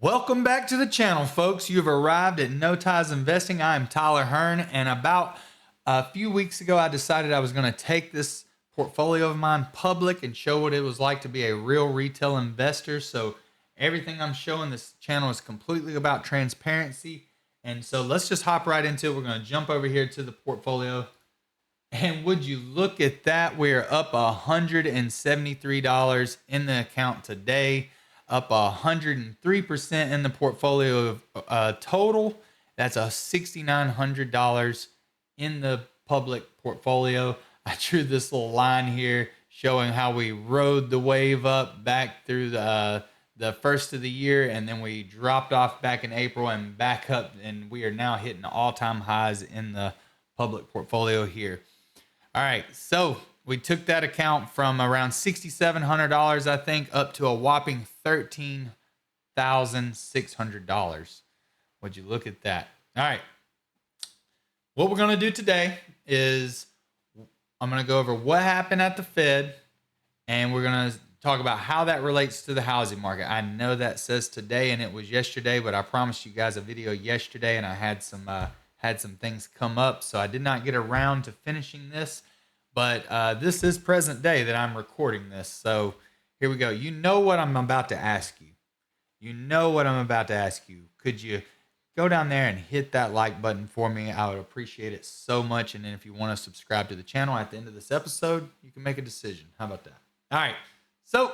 Welcome back to the channel, folks. You've arrived at No Ties Investing. I'm Tyler Hearn, and about a few weeks ago, I decided I was going to take this portfolio of mine public and show what it was like to be a real retail investor. So everything I'm showing this channel is completely about transparency. And so let's just hop right into it. We're going to jump over here to the portfolio. And would you look at that? We're up $173 in the account today. Up 103% in the portfolio total. That's a $6,900 in the public portfolio. I drew this little line here showing how we rode the wave up back through the first of the year, and then we dropped off back in April and back up, and we are now hitting all-time highs in the public portfolio here. All right, so we took that account from around $6,700, I think, up to a whopping $13,600. Would you look at that? All right. What we're going to do today is I'm going to go over what happened at the Fed, and we're going to talk about how that relates to the housing market. I know that says today, and it was yesterday, but I promised you guys a video yesterday, and I had some things come up, so I did not get around to finishing this. But this is present day that I'm recording this. So here we go. You know what I'm about to ask you. Could you go down there and hit that like button for me? I would appreciate it so much. And then if you want to subscribe to the channel at the end of this episode, you can make a decision. How about that? All right. So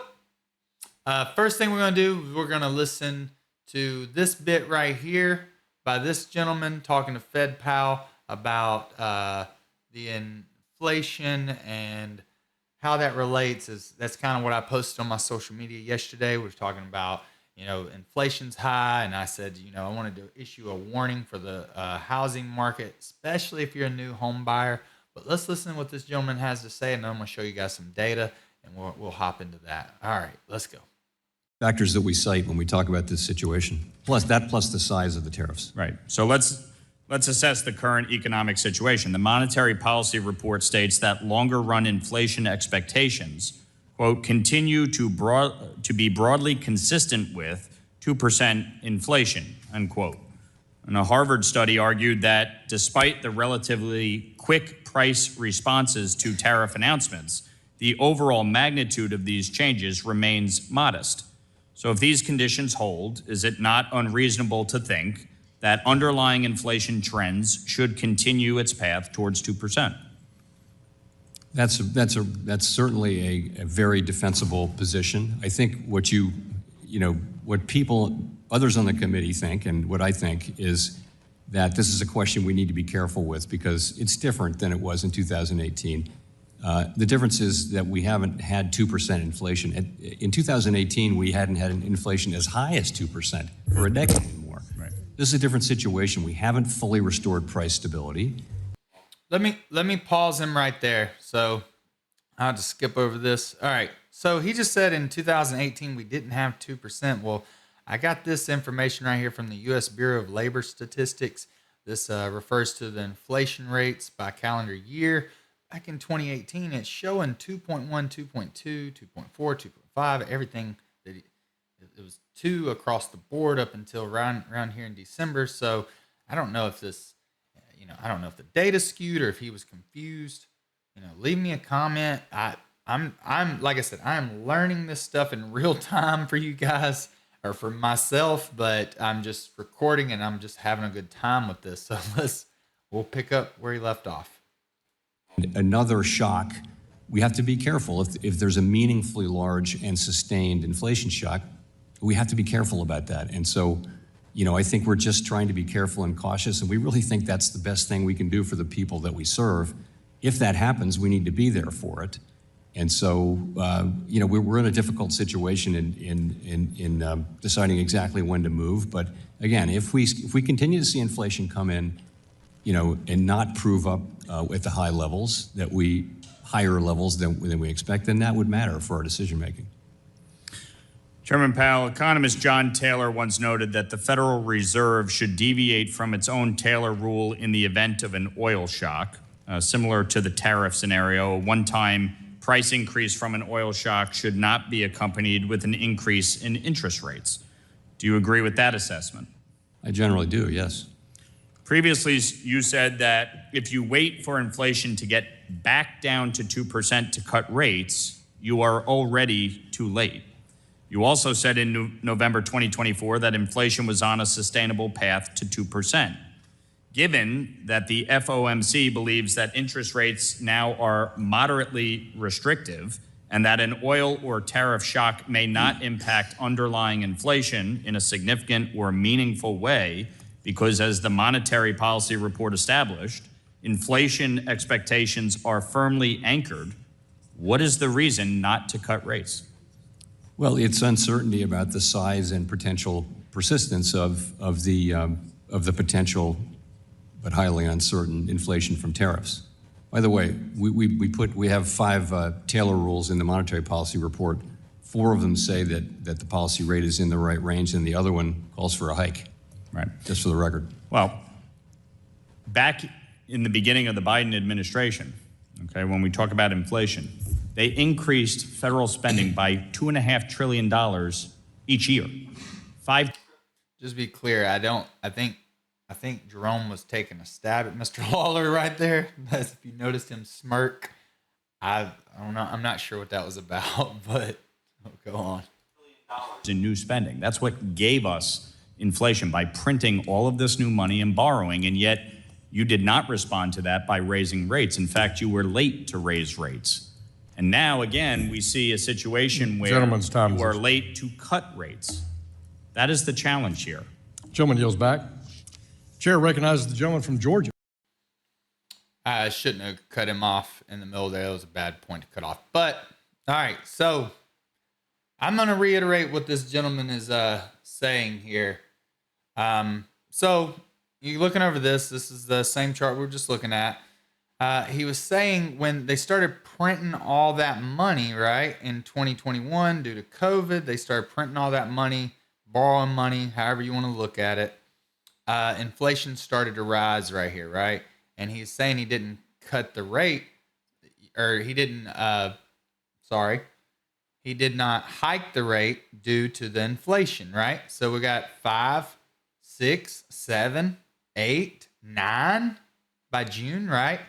first thing we're going to do, we're going to listen to this bit right here by this gentleman talking to Fed Powell about the inflation and how that relates. That's kind of what I posted on my social media yesterday. We were talking about, inflation's high, and I said, I wanted to issue a warning for the housing market, especially if you're a new home buyer. But let's listen to what this gentleman has to say, and then I'm going to show you guys some data, and we'll hop into that. All right, let's go. Factors that we cite when we talk about this situation, plus the size of the tariffs. Right. So let's assess the current economic situation. The Monetary Policy Report states that longer-run inflation expectations, quote, continue to be broadly consistent with 2% inflation, unquote. And a Harvard study argued that despite the relatively quick price responses to tariff announcements, the overall magnitude of these changes remains modest. So if these conditions hold, is it not unreasonable to think that underlying inflation trends should continue its path towards 2%? That's certainly a very defensible position. I think what others on the committee think, and what I think, is that this is a question we need to be careful with because it's different than it was in 2018. The difference is that we haven't had 2% inflation. In 2018, we hadn't had an inflation as high as 2% for a decade anymore. Right. This is a different situation. We haven't fully restored price stability. Let me pause him right there. So I'll just skip over this. All right. So he just said in 2018 we didn't have 2%. Well, I got this information right here from the U.S. Bureau of Labor Statistics. This refers to the inflation rates by calendar year. Back in 2018, it's showing 2.1, 2.2, 2.4, 2.5, everything. It was 2 across the board up until around here in December. So I don't know if this, I don't know if the data skewed or if he was confused. Leave me a comment. I'm like I said, I'm learning this stuff in real time for you guys or for myself, but I'm just recording and I'm just having a good time with this. So we'll pick up where he left off. Another shock, we have to be careful. If there's a meaningfully large and sustained inflation shock, we have to be careful about that. And so, I think we're just trying to be careful and cautious, and we really think that's the best thing we can do for the people that we serve. If that happens, we need to be there for it. And so, we're in a difficult situation in deciding exactly when to move. But again, if we continue to see inflation come in, and not prove up at the higher levels than we expect, then that would matter for our decision making. Chairman Powell, economist John Taylor once noted that the Federal Reserve should deviate from its own Taylor rule in the event of an oil shock, similar to the tariff scenario. A one-time price increase from an oil shock should not be accompanied with an increase in interest rates. Do you agree with that assessment? I generally do, yes. Previously, you said that if you wait for inflation to get back down to 2% to cut rates, you are already too late. You also said in November 2024 that inflation was on a sustainable path to 2%. Given that the FOMC believes that interest rates now are moderately restrictive and that an oil or tariff shock may not impact underlying inflation in a significant or meaningful way, because as the monetary policy report established, inflation expectations are firmly anchored, what is the reason not to cut rates? Well, it's uncertainty about the size and potential persistence of the potential but highly uncertain inflation from tariffs. By the way, we have 5 Taylor rules in the monetary policy report. 4 of them say that the policy rate is in the right range, and the other one calls for a hike. Right. Just for the record. Well, back in the beginning of the Biden administration, okay, when we talk about inflation, they increased federal spending by $2.5 trillion each year. Just be clear, I think Jerome was taking a stab at Mr. Lawler right there. If you noticed him smirk, I don't know. I'm not sure what that was about, but go on. In new spending. That's what gave us inflation, by printing all of this new money and borrowing, and yet you did not respond to that by raising rates. In fact, you were late to raise rates. And now, again, we see a situation where you are late to cut rates. That is the challenge here. Gentleman yields back. Chair recognizes the gentleman from Georgia. I shouldn't have cut him off in the middle there. That was a bad point to cut off. But, all right, so I'm going to reiterate what this gentleman is saying here. So you're looking over this is the same chart we were just looking at. He was saying when they started printing all that money, right, in 2021 due to COVID, they started printing all that money, borrowing money, however you want to look at it. Inflation started to rise right here, right? And he's saying he didn't cut the rate, or he didn't, he did not hike the rate due to the inflation, right? So we got 5, 6, 7, 8, 9 by June, right?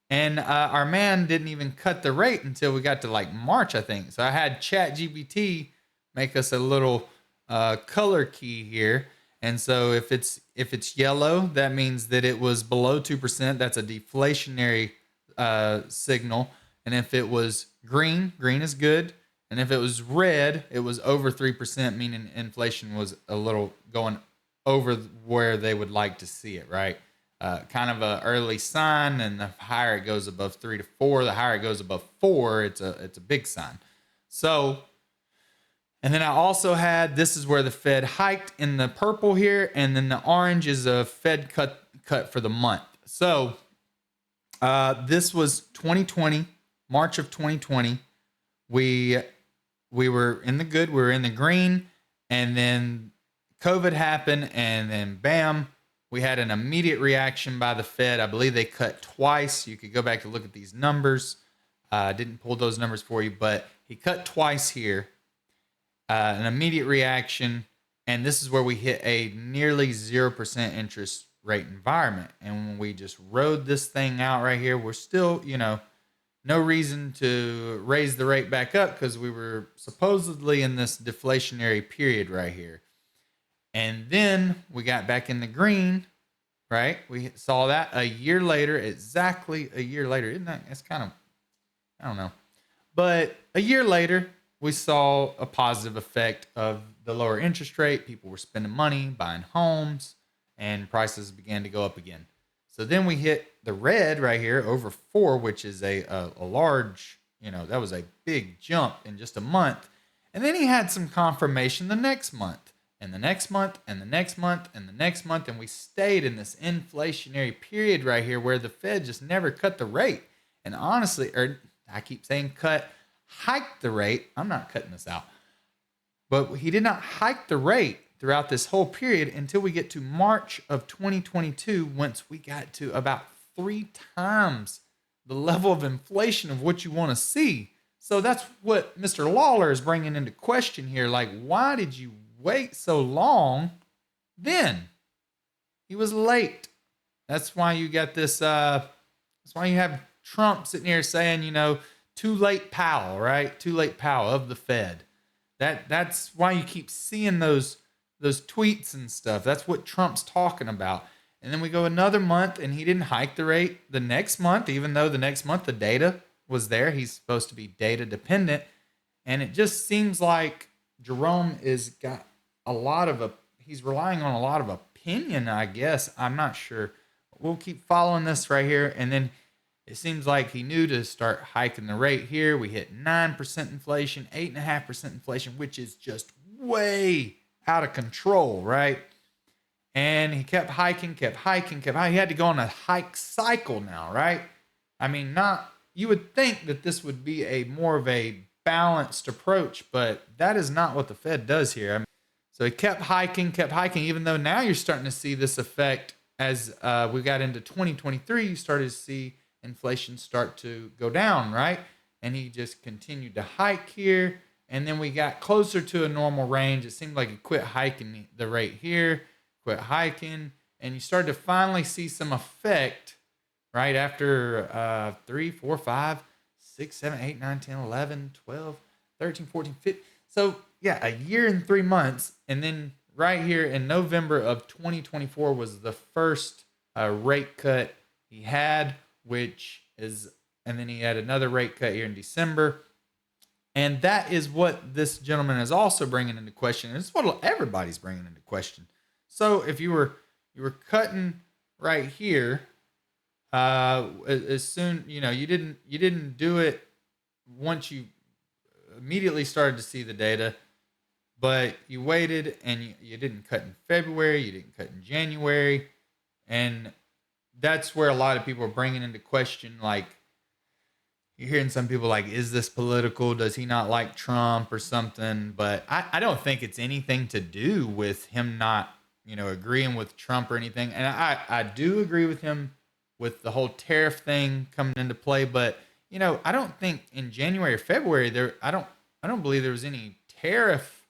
And our man didn't even cut the rate until we got to like March, I think. So I had ChatGPT make us a little color key here. And so if it's yellow, that means that it was below 2%. That's a deflationary signal. And if it was green, green is good. And if it was red, it was over 3%, meaning inflation was a little going over where they would like to see it, right? Kind of an early sign, and the higher it goes above 3 to 4, the higher it goes above 4, it's a big sign. So, and then I also had, this is where the Fed hiked in the purple here, and then the orange is a Fed cut for the month. So this was 2020, March of 2020. We were in the good, we were in the green, and then COVID happened, and then bam, we had an immediate reaction by the Fed. I believe they cut twice. You could go back to look at these numbers. I didn't pull those numbers for you, but he cut twice here. An immediate reaction, and this is where we hit a nearly 0% interest rate environment. And when we just rode this thing out right here, we're still, no reason to raise the rate back up because we were supposedly in this deflationary period right here. And then we got back in the green, right? We saw that a year later, exactly a year later. Isn't that, it's kind of, I don't know. But a year later, we saw a positive effect of the lower interest rate. People were spending money, buying homes, and prices began to go up again. So then we hit the red right here over 4, which is a large, that was a big jump in just a month. And then he had some confirmation the next month, and the next month, and the next month, and the next month. And we stayed in this inflationary period right here where the Fed just never cut the rate. And honestly, I keep saying hike the rate. I'm not cutting this out. But he did not hike the rate throughout this whole period until we get to March of 2022, once we got to about 3 times the level of inflation of what you want to see. So that's what Mr. Lawler is bringing into question here. Like, why did you wait so long then? He was late. That's why you got this. That's why you have Trump sitting here saying, too late Powell, right? Too late Powell of the Fed. That's why you keep seeing those tweets and stuff. That's what Trump's talking about. And then we go another month and he didn't hike the rate the next month, even though the next month the data was there. He's supposed to be data dependent. And it just seems like Jerome is got he's relying on a lot of opinion, I guess. I'm not sure. We'll keep following this right here. And then it seems like he knew to start hiking the rate here. We hit 9% inflation, 8.5% inflation, which is just way out of control, right? And he kept hiking. He had to go on a hike cycle now, right? I mean, you would think that this would be a more of a balanced approach, but that is not what the Fed does here. I mean, so he kept hiking, even though now you're starting to see this effect as we got into 2023, you started to see inflation start to go down, right? And he just continued to hike here. And then we got closer to a normal range. It seemed like he quit hiking the rate here, quit hiking, and you started to finally see some effect right after 3, 4, 5, 6, 7, 8, 9, 10, 11, 12, 13, 14, 15. So yeah, a year and 3 months. And then right here in November of 2024 was the first rate cut he had, and then he had another rate cut here in December. And that is what this gentleman is also bringing into question. It's what everybody's bringing into question. So if you were cutting right here, as soon, you didn't do it once you immediately started to see the data, but you waited and you didn't cut in February, you didn't cut in January. And that's where a lot of people are bringing into question, like, you're hearing some people like, is this political? Does he not like Trump or something? But I don't think it's anything to do with him not, agreeing with Trump or anything. And I do agree with him with the whole tariff thing coming into play. But, I don't think in January or February I don't believe there was any tariff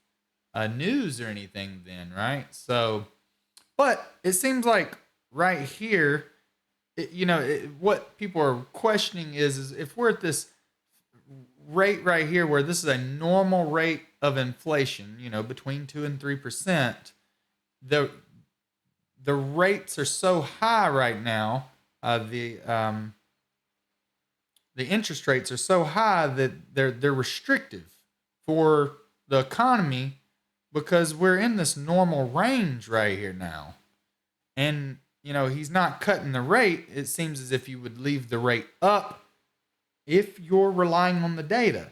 news or anything then, right? So, but it seems like right here, what people are questioning is if we're at this rate right here, where this is a normal rate of inflation, between 2 and 3%, the rates are so high right now. The interest rates are so high that they're restrictive for the economy because we're in this normal range right here now, and he's not cutting the rate. It seems as if you would leave the rate up if you're relying on the data.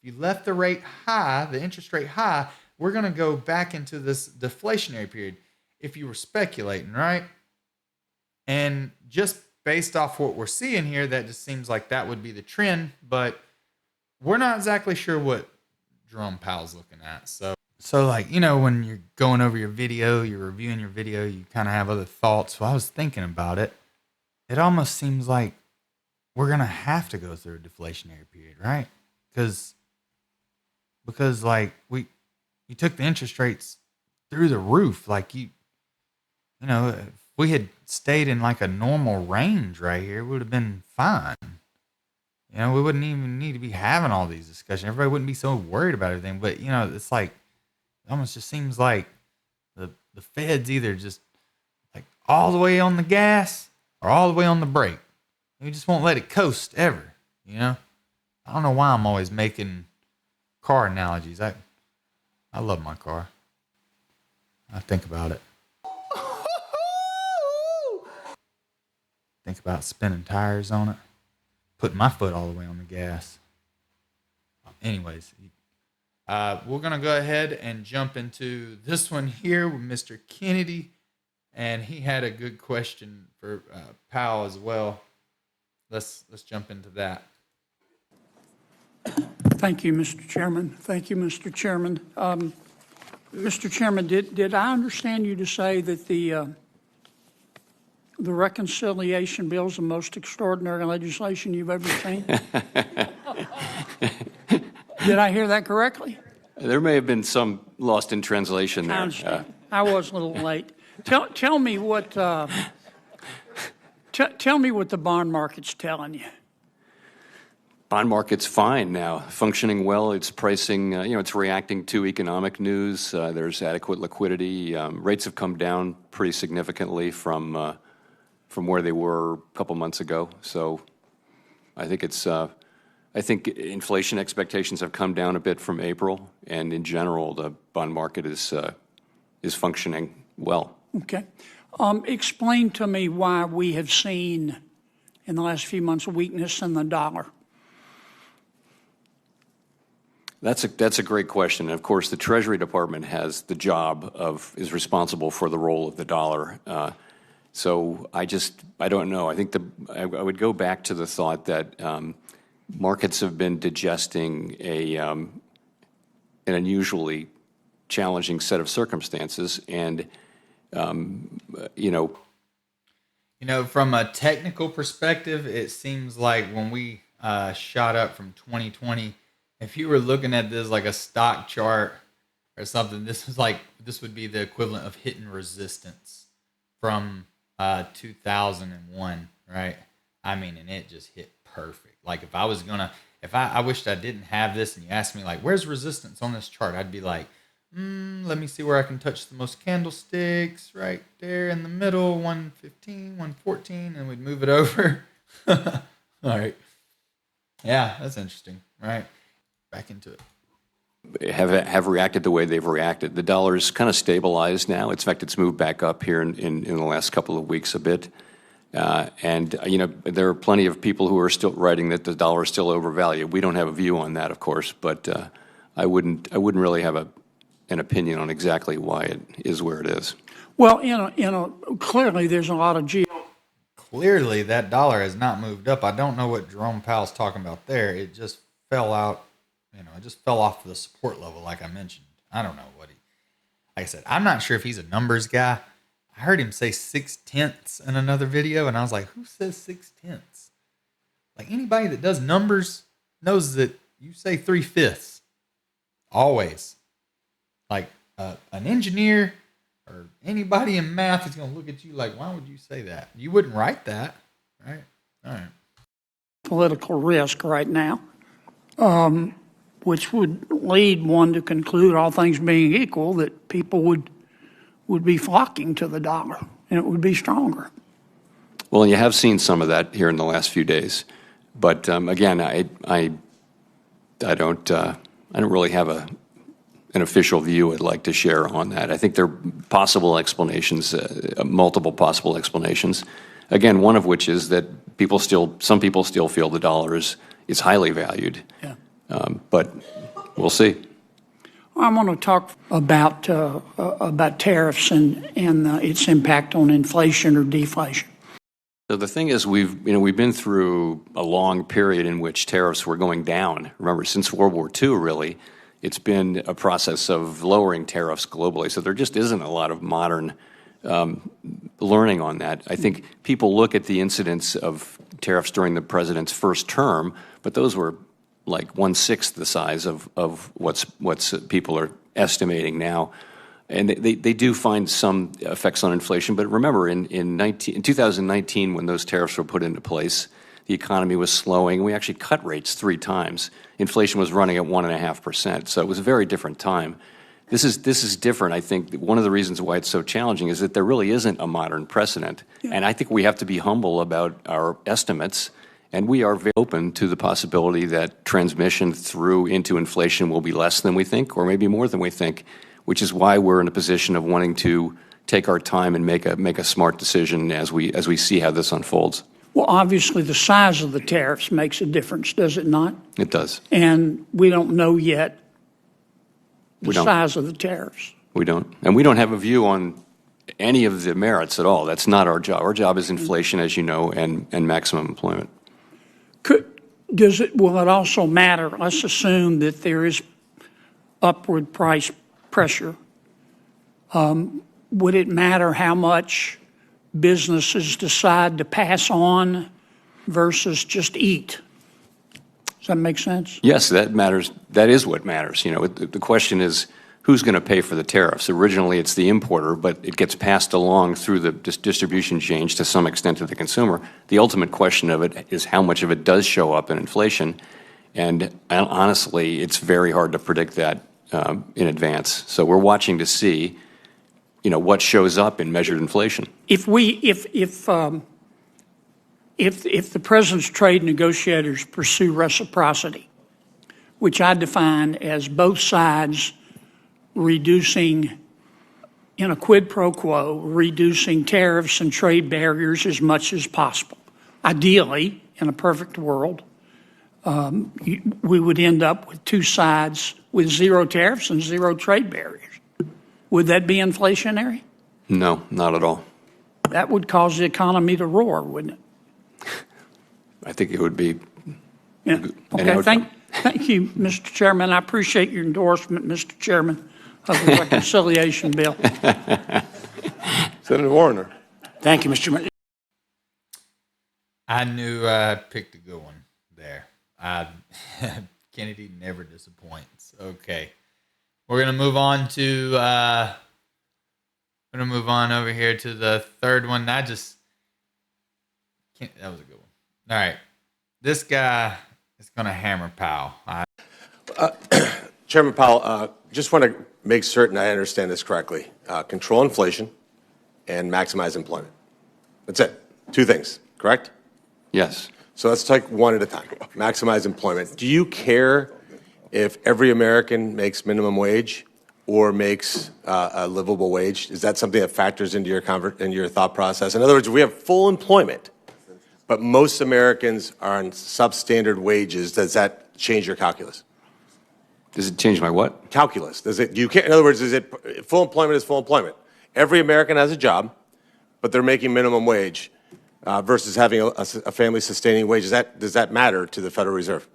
If you left the rate high, the interest rate high, we're going to go back into this deflationary period if you were speculating, right? And just based off what we're seeing here, that just seems like that would be the trend, but we're not exactly sure what Jerome Powell's looking at. So like, when you're going over your video, you're reviewing your video, you kind of have other thoughts. So I was thinking about it. It almost seems like we're going to have to go through a deflationary period, right? Because like you took the interest rates through the roof. Like if we had stayed in like a normal range right here, it would have been fine. We wouldn't even need to be having all these discussions. Everybody wouldn't be so worried about everything. But, it's like, it almost just seems like the Fed's either just like all the way on the gas or all the way on the brake. We just won't let it coast ever, I don't know why I'm always making car analogies. I love my car. I think about it. Think about spinning tires on it, putting my foot all the way on the gas. Anyways, we're going to go ahead and jump into this one here with Mr. Kennedy. And he had a good question for Powell as well. Let's jump into that. Thank you, Mr. Chairman. Mr. Chairman, did I understand you to say that the reconciliation bill is the most extraordinary legislation you've ever seen? Did I hear that correctly? There may have been some lost in translation there. I understand. I was a little late. Tell me what tell me what the bond market's telling you. Bond market's fine now, functioning well. It's pricing, it's reacting to economic news. There's adequate liquidity. Rates have come down pretty significantly from where they were a couple months ago. So I think I think inflation expectations have come down a bit from April, and in general, the bond market is functioning well. Okay. Explain to me why we have seen in the last few months weakness in the dollar. That's a great question. And of course, the Treasury Department is responsible for the role of the dollar. So I don't know. I think I would go back to the thought that markets have been digesting an unusually challenging set of circumstances, and from a technical perspective, it seems like when we shot up from 2020. If you were looking at this like a stock chart or something, this would be the equivalent of hitting resistance from 2001, right? I mean, and it just hit perfect. Like if I wished I didn't have this, and you asked me like, where's resistance on this chart? I'd be like, let me see where I can touch the most candlesticks right there in the middle, 115, 114, and we'd move it over. All right. Yeah, that's interesting, right? Back into it. Have reacted the way they've reacted. The dollar's kind of stabilized now. In fact, it's moved back up here in the last couple of weeks a bit. And there are plenty of people who are still writing that the dollar is still overvalued. We don't have a view on that, of course, but I wouldn't really have an opinion on exactly why it is where it is. Well, clearly there's a lot of Clearly that dollar has not moved up. I don't know what Jerome Powell's talking about there. It just fell out. It just fell off the support level, like I mentioned. I don't know like I said, I'm not sure if he's a numbers guy. I heard him say 6/10 in another video, and I was like, who says 6/10? Like anybody that does numbers knows that you say 3/5 always. Like an engineer or anybody in math is going to look at you like, why would you say that? You wouldn't write that, right? All right. Political risk right now, which would lead one to conclude, all things being equal, that people would be flocking to the dollar and it would be stronger. Well, you have seen some of that here in the last few days, but again, I don't really have an official view I'd like to share on that. I think there are possible explanations, multiple possible explanations. Again, one of which is that some people still feel the dollar is highly valued. Yeah. But we'll see. I want to talk about tariffs and its impact on inflation or deflation. So the thing is, we've been through a long period in which tariffs were going down. Remember, since World War II, really, it's been a process of lowering tariffs globally. So there just isn't a lot of modern learning on that. I think people look at the incidence of tariffs during the president's first term, but those were like 1/6 the size of what's people are estimating now. And they do find some effects on inflation. But remember, in 2019, when those tariffs were put into place, the economy was slowing. We actually cut rates 3 times. Inflation was running at 1.5%. So it was a very different time. This is different. I think one of the reasons why it's so challenging is that there really isn't a modern precedent. Yeah. And I think we have to be humble about our estimates. And we are very open to the possibility that transmission through into inflation will be less than we think, or maybe more than we think, which is why we're in a position of wanting to take our time and make a smart decision as we see how this unfolds. Well, obviously, the size of the tariffs makes a difference, does it not? It does. And we don't know yet the size of the tariffs. We don't. And we don't have a view on any of the merits at all. That's not our job. Our job is inflation, as you know, and maximum employment. Will it also matter? Let's assume that there is upward price pressure. Would it matter how much businesses decide to pass on versus just eat? Does that make sense? Yes, that matters. That is what matters. The question is, who's going to pay for the tariffs? Originally, it's the importer, but it gets passed along through the distribution chain to some extent to the consumer. The ultimate question of it is how much of it does show up in inflation. And honestly, it's very hard to predict that in advance. So we're watching to see, what shows up in measured inflation. If the president's trade negotiators pursue reciprocity, which I define as both sides reducing, in a quid pro quo, reducing tariffs and trade barriers as much as possible. Ideally, in a perfect world, we would end up with two sides with zero tariffs and zero trade barriers. Would that be inflationary? No, not at all. That would cause the economy to roar, wouldn't it? I think it would be. Yeah. Okay. Thank you, Mr. Chairman. I appreciate your endorsement, Mr. Chairman, of the reconciliation bill. Senator Warner. Thank you, Mr. Chairman. I knew I picked a good one there. Kennedy never disappoints. Okay. We're going to move on to, over here to the third one. That was a good one. All right. This guy is going to hammer Powell. Chairman Powell, just want to make certain I understand this correctly. Control inflation and maximize employment. That's it. Two things, correct? Yes. So let's take one at a time. Maximize employment. Do you care if every American makes minimum wage or makes a livable wage? Is that something that factors into your thought process? In other words, if we have full employment, but most Americans are on substandard wages, does that change your calculus? Does it change my what? Calculus. In other words, is it full employment is full employment? Every American has a job, but they're making minimum wage versus having a family sustaining wage. Does that matter to the Federal Reserve?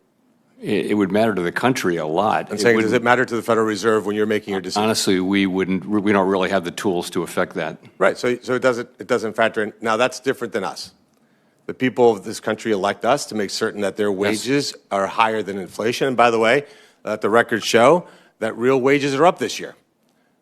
It would matter to the country a lot. I'm saying, does it matter to the Federal Reserve when you're making your decision? Honestly, we don't really have the tools to affect that. Right. So it doesn't factor in. Now that's different than us. The people of this country elect us to make certain that their wages are higher than inflation. And by the way, let the records show that real wages are up this year.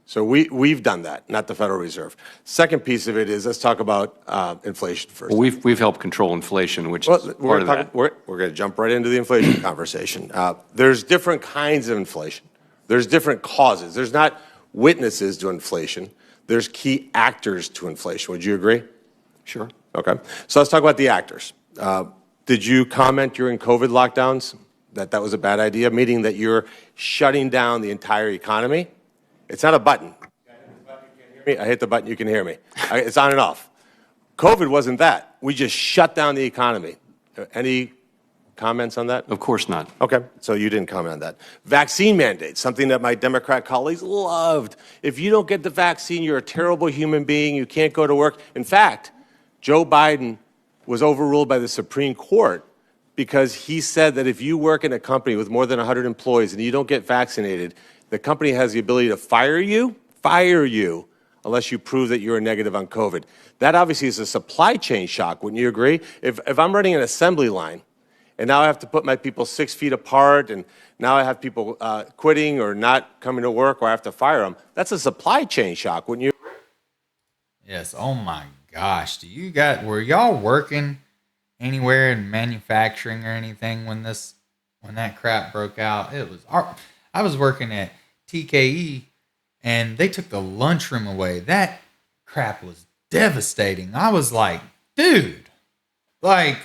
So we've done that, not the Federal Reserve. Second piece of it is, let's talk about inflation first. Well, we've helped control inflation, which is part of that. We're going to jump right into the inflation conversation. There's different kinds of inflation. There's different causes. There's not witnesses to inflation. There's key actors to inflation. Would you agree? Sure. Okay. So let's talk about the actors. Did you comment during COVID lockdowns that was a bad idea, meaning that you're shutting down the entire economy? It's not a button. I hit the button, you can hear me. It's on and off. COVID wasn't that. We just shut down the economy. Any comments on that? Of course not. Okay, so you didn't comment on that. Vaccine mandates, something that my Democrat colleagues loved. If you don't get the vaccine, you're a terrible human being. You can't go to work. In fact, Joe Biden was overruled by the Supreme Court because he said that if you work in a company with more than 100 employees and you don't get vaccinated, the company has the ability to fire you, unless you prove that you're negative on COVID. That obviously is a supply chain shock, wouldn't you agree? If I'm running an assembly line and now I have to put my people 6 feet apart and now I have people quitting or not coming to work or I have to fire them, that's a supply chain shock, wouldn't you agree? Yes. Oh my gosh. Were y'all working anywhere in manufacturing or anything when that crap broke out? I was working at TKE and they took the lunchroom away. That crap was devastating. I was like, dude, what?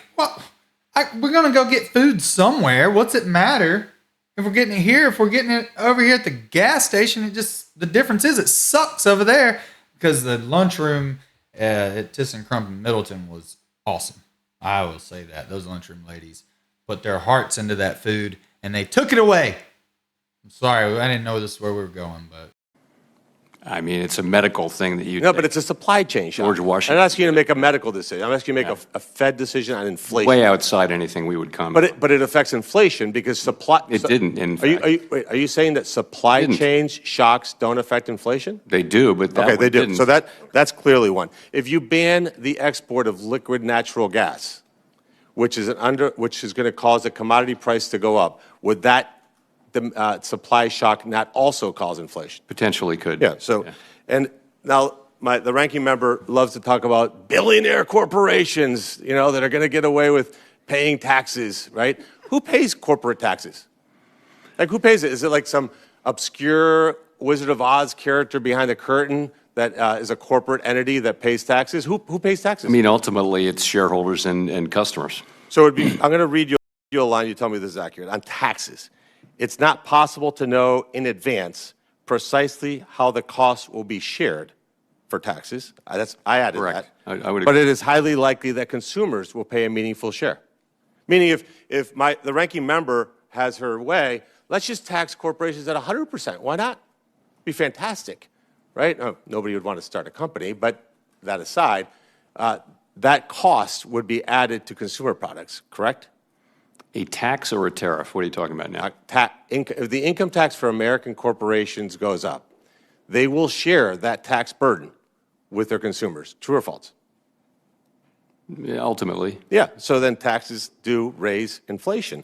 We're going to go get food somewhere. What's it matter if we're getting it here? If we're getting it over here at the gas station, the difference is it sucks over there because the lunchroom at ThyssenKrupp in Middleton was awesome. I will say that. Those lunchroom ladies put their hearts into that food and they took it away. I'm sorry, I didn't know this is where we were going, but. I mean, it's a medical thing that you. No, but it's a supply chain shock. George Washington. I'm not asking you to make a medical decision. I'm asking you to make a Fed decision on inflation. Way outside anything we would come. But it affects inflation because supply. It didn't. In fact. Are you saying that supply chain shocks don't affect inflation? They do, but that okay, they do. Didn't. So that's clearly one. If you ban the export of liquid natural gas, which is going to cause the commodity price to go up, would that the supply shock not also cause inflation? Potentially could. Yeah. So, and now the ranking member loves to talk about billionaire corporations, that are going to get away with paying taxes, right? Who pays corporate taxes? Like, who pays it? Is it like some obscure Wizard of Oz character behind the curtain that is a corporate entity that pays taxes? Who pays taxes? I mean, ultimately, it's shareholders and customers. So I'm going to read you a line. You tell me this is accurate. On taxes, it's not possible to know in advance precisely how the costs will be shared for taxes. I added Correct. that. I would but agree. it is highly likely that consumers will pay a meaningful share. Meaning if the ranking member has her way, let's just tax corporations at 100%. Why not? Be fantastic, right? Oh, nobody would want to start a company, but that aside, that cost would be added to consumer products, correct? A tax or a tariff? What are you talking about now? If the income tax for American corporations goes up, they will share that tax burden with their consumers. True or false? Yeah, ultimately. Yeah. So then taxes do raise inflation,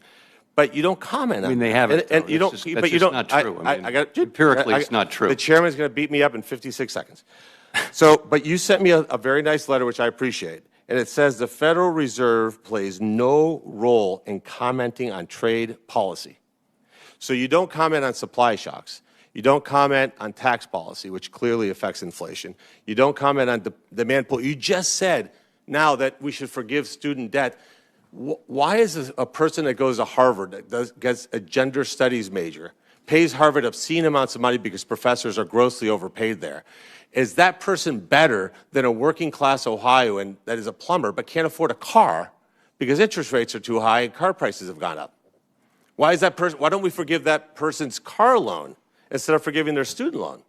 but you don't comment on. I mean, they haven't. And though. you don't. That's But you just don't. not true. I mean, empirically, it's not true. The chairman's going to beat me up in 56 seconds. So, but you sent me a very nice letter, which I appreciate. And it says the Federal Reserve plays no role in commenting on trade policy. So you don't comment on supply shocks. You don't comment on tax policy, which clearly affects inflation. You don't comment on demand pull. You just said now that we should forgive student debt. Why is a person that goes to Harvard, that gets a gender studies major, pays Harvard obscene amounts of money because professors are grossly overpaid there, is that person better than a working class Ohioan that is a plumber but can't afford a car because interest rates are too high and car prices have gone up? Why don't we forgive that person's car loan instead of forgiving their student loan?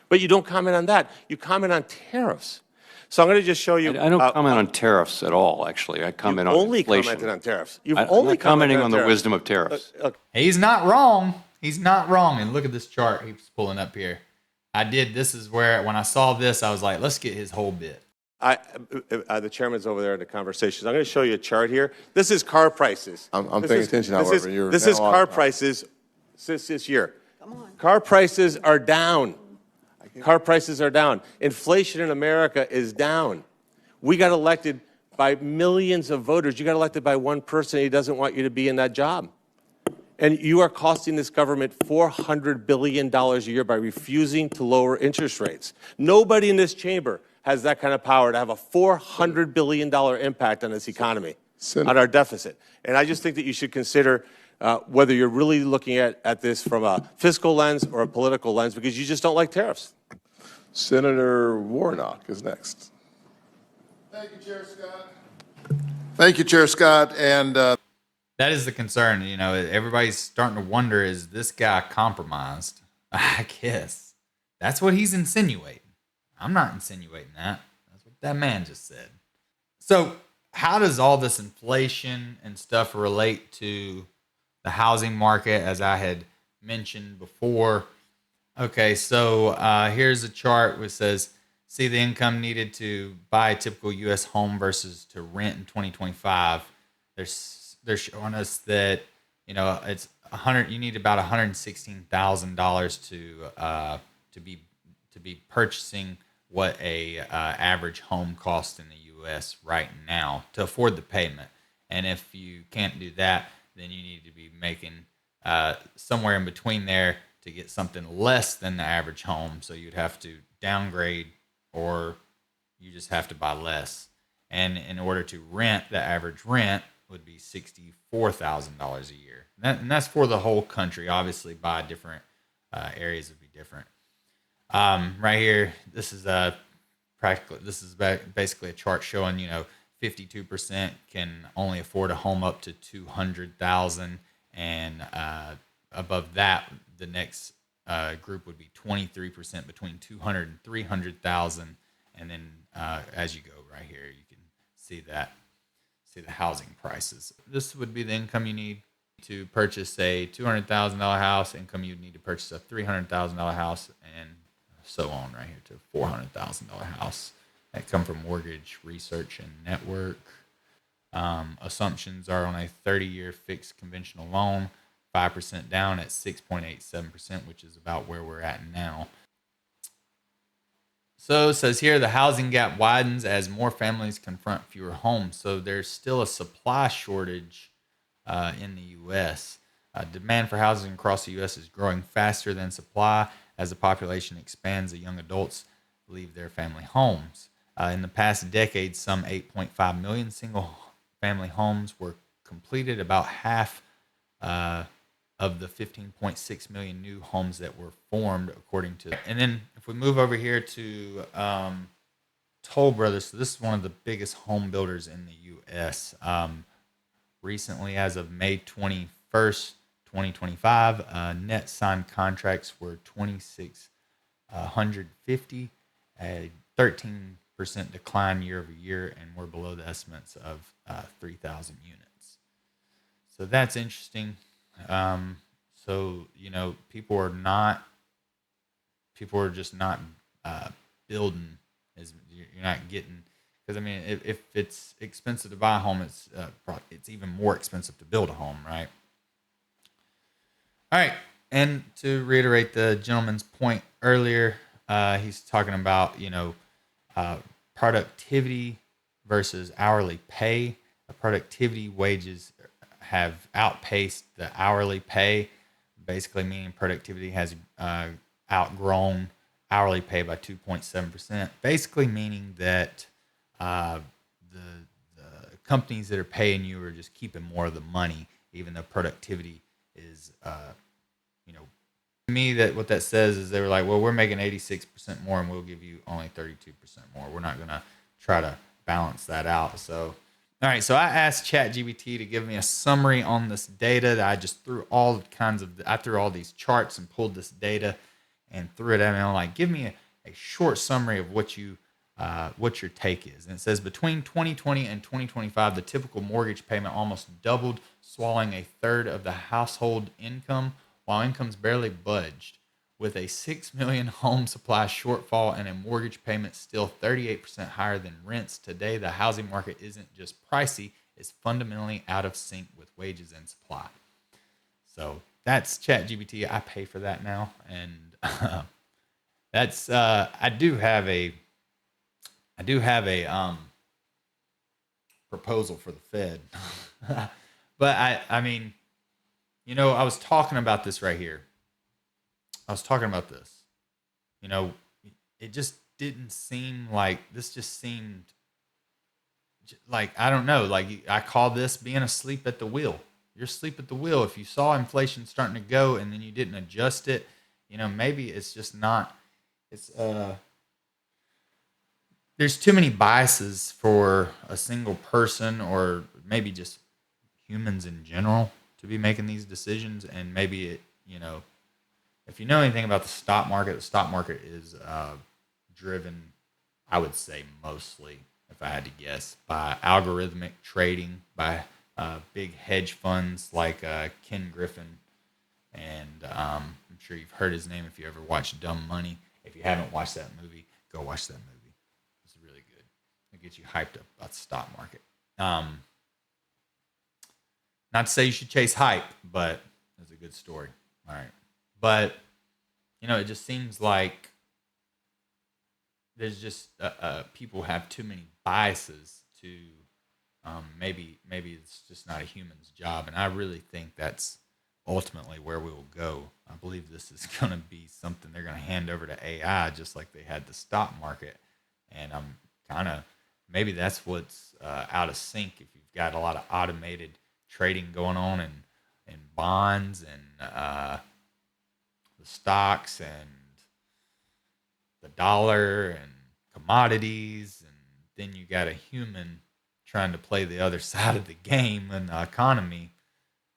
But you don't comment on that. You comment on tariffs. So I'm going to just show you. I don't comment on tariffs at all, actually. I comment on only inflation. commented on tariffs. You've I'm only not commenting on the tariffs. wisdom of tariffs. He's not wrong. He's not wrong. And look at this chart he's pulling up here. This is where, when I saw this, I was like, let's get his whole bit. The chairman's over there in the conversations. I'm going to show you a chart here. This is car prices. I'm paying attention, however. This is car prices since this year. Car prices are down. Car prices are down. Inflation in America is down. We got elected by millions of voters. You got elected by one person. He doesn't want you to be in that job. And you are costing this government $400 billion a year by refusing to lower interest rates. Nobody in this chamber has that kind of power to have a $400 billion impact on this economy, on our deficit. And I just think that you should consider whether you're really looking at this from a fiscal lens or a political lens, because you just don't like tariffs. Senator Warnock is next. Thank you, Chair Scott. Thank you, Chair Scott. And That is the concern. Everybody's starting to wonder, is this guy compromised? I guess. That's what he's insinuating. I'm not insinuating that. That's what that man just said. So how does all this inflation and stuff relate to the housing market, as I had mentioned before? Okay, so here's a chart which says, see the income needed to buy a typical U.S. home versus to rent in 2025. They're showing us that, it's 100. You need about $116,000 to be purchasing what a average home costs in the U.S. right now to afford the payment. And if you can't do that, then you need to be making somewhere in between there to get something less than the average home. So you'd have to downgrade, or you just have to buy less. And in order to rent, the average rent would be $64,000 a year. And that's for the whole country. Obviously, by different areas would be different. Right here, this is basically a chart showing 52% can only afford a home up to $200,000, and above that, the next group would be 23% between $200,000 and $300,000, and then as you go right here, you can see the housing prices. This would be the income you need to purchase a $200,000 house, income you need to purchase a $300,000 house, and so on right here to a $400,000 house. That come from Mortgage Research and Network. Assumptions are on a 30-year fixed conventional loan, 5% down at 6.87%, which is about where we're at now. So it says here the housing gap widens as more families confront fewer homes. So there's still a supply shortage in the U.S. Demand for housing across the U.S. is growing faster than supply as the population expands. The young adults leave their family homes. In the past decade, some 8.5 million single-family homes were completed, about half of the 15.6 million new homes that were formed, according to. And then if we move over here to Toll Brothers, so this is one of the biggest home builders in the U.S. Recently, as of May 21st, 2025, net signed contracts were 2,650, a 13% decline year over year, and we're below the estimates of 3,000 units. So that's interesting. So, people are just not building, you're not getting, because I mean, if it's expensive to buy a home, it's even more expensive to build a home, right? All right. And to reiterate the gentleman's point earlier, he's talking about, productivity versus hourly pay. Productivity wages have outpaced the hourly pay, basically meaning productivity has outgrown hourly pay by 2.7%, basically meaning that the companies that are paying you are just keeping more of the money, even though productivity is, to me, that what that says is they were like, well, we're making 86% more and we'll give you only 32% more. We're not going to try to balance that out. So, all right. So I asked ChatGPT to give me a summary on this data that I just threw I threw all these charts and pulled this data and threw it at me. I'm like, give me a short summary of what your take is. And it says between 2020 and 2025, the typical mortgage payment almost doubled, swallowing a third of the household income, while incomes barely budged. With a 6 million home supply shortfall and a mortgage payment still 38% higher than rents, today the housing market isn't just pricey, it's fundamentally out of sync with wages and supply. So that's ChatGPT. I pay for that now, and that's I do have a proposal for the Fed, but I mean, I was talking about this right here. I was talking about this. It just didn't seem like this. Just seemed like, I don't know. Like, I call this being asleep at the wheel. You're asleep at the wheel. If you saw inflation starting to go and then you didn't adjust it, maybe it's just not. It's there's too many biases for a single person, or maybe just humans in general, to be making these decisions. And maybe it, if you know anything about the stock market is driven, I would say mostly, if I had to guess, by algorithmic trading, by big hedge funds like Ken Griffin. And I'm sure you've heard his name if you ever watched Dumb Money. If you haven't watched that movie, go watch that movie. It's really good. It gets you hyped up about the stock market. Not to say you should chase hype, but it's a good story. All right. But, it just seems like there's just people have too many biases to maybe it's just not a human's job. And I really think that's ultimately where we will go. I believe this is going to be something they're going to hand over to AI, just like they had the stock market. And I'm maybe that's what's out of sync. If you've got a lot of automated trading going on in bonds and the stocks and the dollar and commodities, and then you got a human trying to play the other side of the game in the economy,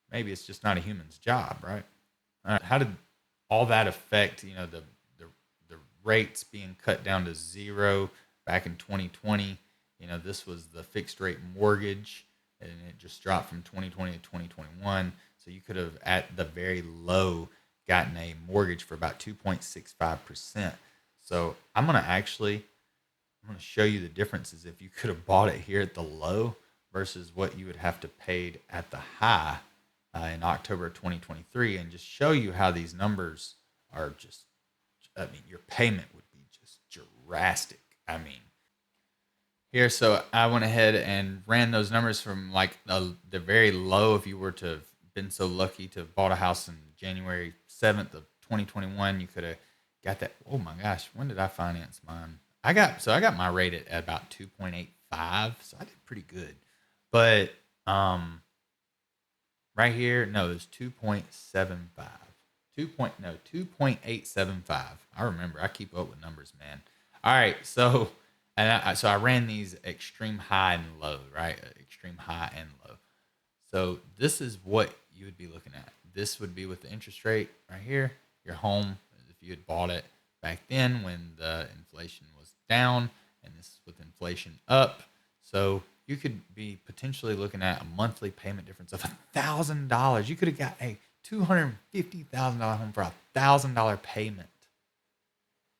maybe it's just not a human's job, right? How did all that affect, the rates being cut down to zero back in 2020? This was the fixed rate mortgage, and it just dropped from 2020 to 2021. So you could have, at the very low, gotten a mortgage for about 2.65%. So I'm going to show you the differences if you could have bought it here at the low versus what you would have to pay at the high. in October of 2023 and just show you how these numbers are just, I mean, your payment would be just drastic. I mean, here, so I went ahead and ran those numbers from like the very low. If you were to have been so lucky to have bought a house in January 7th of 2021, you could have got that. Oh my gosh, when did I finance mine? I got my rate at about 2.85, so I did pretty good. But right here, no, it was 2.75. 2.875. I remember. I keep up with numbers, man. All right, so I ran these extreme high and low, right? Extreme high and low. So this is what you would be looking at. This would be with the interest rate right here. Your home, if you had bought it back then when the inflation was down, and this is with inflation up. So you could be potentially looking at a monthly payment difference of $1,000. You could have got a $250,000 home for $1,000 payment.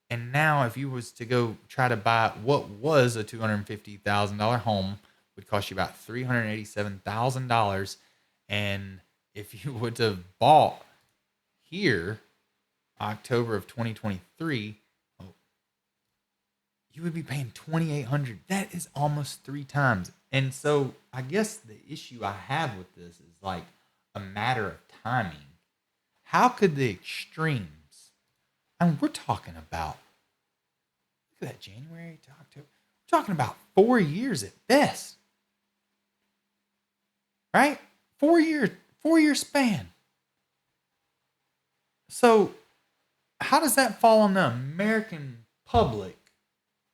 And now if you was to go try to buy what was a $250,000 home, would cost you about $387,000. And if you would have bought here, October of 2023, you would be paying $2,800. That is almost 3 times. And so I guess the issue I have with this is like a matter of timing. How could the extremes, I mean, we're talking about, look at that, January to October. We're talking about 4 years at best. Right? 4 year span. So how does that fall on the American public?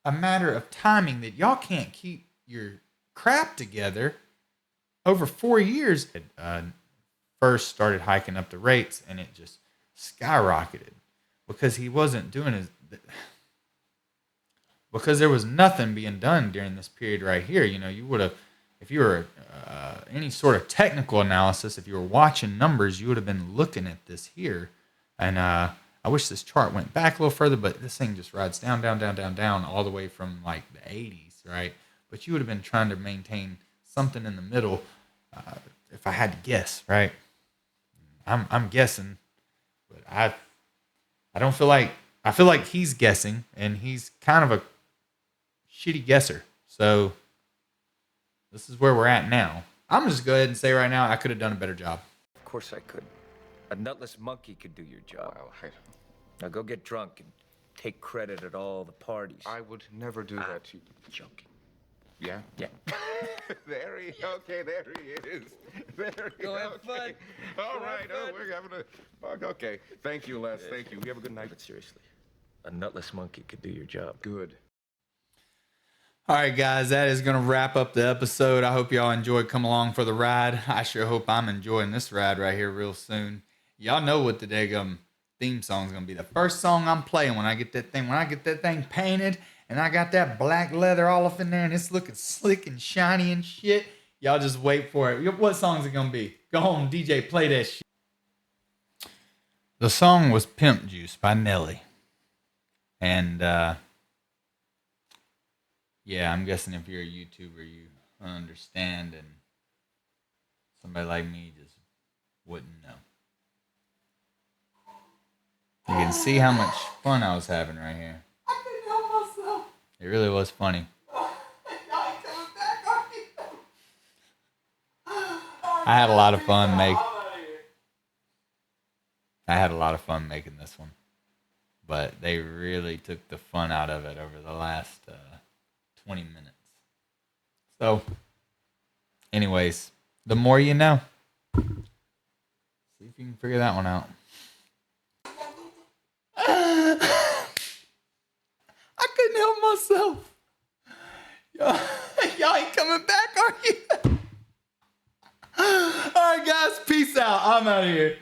A matter of timing that y'all can't keep your crap together over 4 years. It first started hiking up the rates and it just skyrocketed because he wasn't doing his, because there was nothing being done during this period right here. You know, you would have, if you were any sort of technical analysis, if you were watching numbers, you would have been looking at this here. And I wish this chart went back a little further, but this thing just rides down, down, down, down, down, all the way from like the 80s, right? But you would have been trying to maintain something in the middle, if I had to guess, right? I'm guessing, but I don't feel like, I feel like he's guessing, and he's kind of a shitty guesser. So this is where we're at now. I'm just go ahead and say right now, I could have done a better job. Of course I could. A nutless monkey could do your job. Well, Now go get drunk and take credit at all the parties. I would never do that to you. Joking. Yeah? Yeah. There he is. There he Go have fun. All Go right. have Oh, fun. we're having a... Okay. Thank you, Les. Thank you. You have a good night. But seriously, a nutless monkey could do your job. Good. All right, guys, that is going to wrap up the episode. I hope y'all enjoyed coming along for the ride. I sure hope I'm enjoying this ride right here real soon. Y'all know what the daggum theme song is going to be. The first song I'm playing when I get that thing painted and I got that black leather all up in there and it's looking slick and shiny and shit. Y'all just wait for it. What song is it going to be? Go home, DJ, play that shit. The song was Pimp Juice by Nelly. And, yeah, I'm guessing if you're a YouTuber, you understand, and somebody like me just wouldn't know. You can see how much fun I was having right here. I couldn't help myself. It really was funny. I had a lot of fun making this one. But they really took the fun out of it over the last 20 minutes. So, anyways, the more you know. See if you can figure that one out. I couldn't help myself. Y'all ain't coming back, are you? All right, guys, peace out. I'm out of here.